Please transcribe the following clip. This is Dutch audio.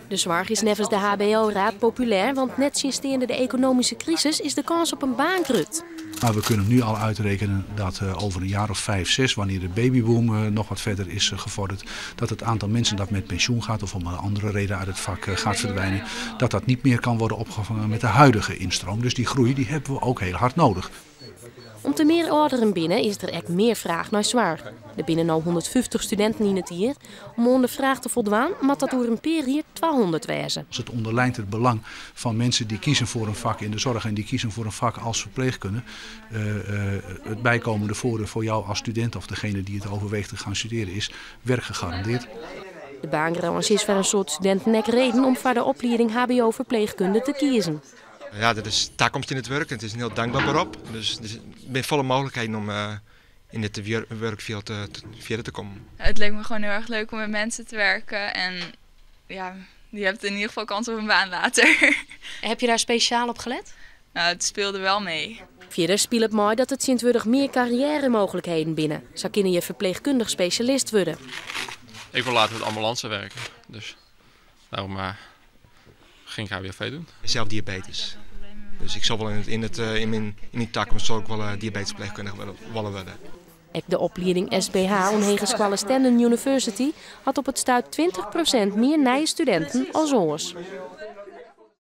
De zorg is nevens de HBO-raad populair, want net sinds de economische crisis is de kans op een baan grut. Maar we kunnen nu al uitrekenen dat over een jaar of 5, 6, wanneer de babyboom nog wat verder is gevorderd, dat het aantal mensen dat met pensioen gaat of om een andere reden uit het vak gaat verdwijnen, dat niet meer kan worden opgevangen met de huidige instroom. Dus die groei die hebben we ook heel hard nodig. Om te meer ouderen binnen is er echt meer vraag naar zorg. Er binnen nu 150 studenten in het jaar. Om aan de vraag te voldaan, moet dat door een periode 200 wezen. Het onderlijnt het belang van mensen die kiezen voor een vak in de zorg en die kiezen voor een vak als verpleegkundige. Het bijkomende voordeel voor jou als student of degene die het overweegt te gaan studeren is werk gegarandeerd. De baangarage is voor een soort studenten nek reden om voor de opleiding HBO-verpleegkunde te kiezen. Ja, dat is toekomst in het werk. Het is een heel dankbaar beroep. Dus er zijn volle mogelijkheden om in dit werkveld verder te komen. Het leek me gewoon heel erg leuk om met mensen te werken. En ja, je hebt in ieder geval kans op een baan later. Heb je daar speciaal op gelet? Nou, het speelde wel mee. Verder speelt het mooi dat het Sint-Wurdig meer carrière-mogelijkheden binnen. Zo kunnen je verpleegkundig specialist worden. Ik wil later met ambulance werken. Dus daarom ging ik HBV doen. Zelf diabetes. Dus ik zal wel in die toekomst zal ik wel diabetesverpleegkundige willen worden. Ook de opleiding SBH Onhegesqualle Stenden University had op het stuit 20% meer nieuwe studenten als oors.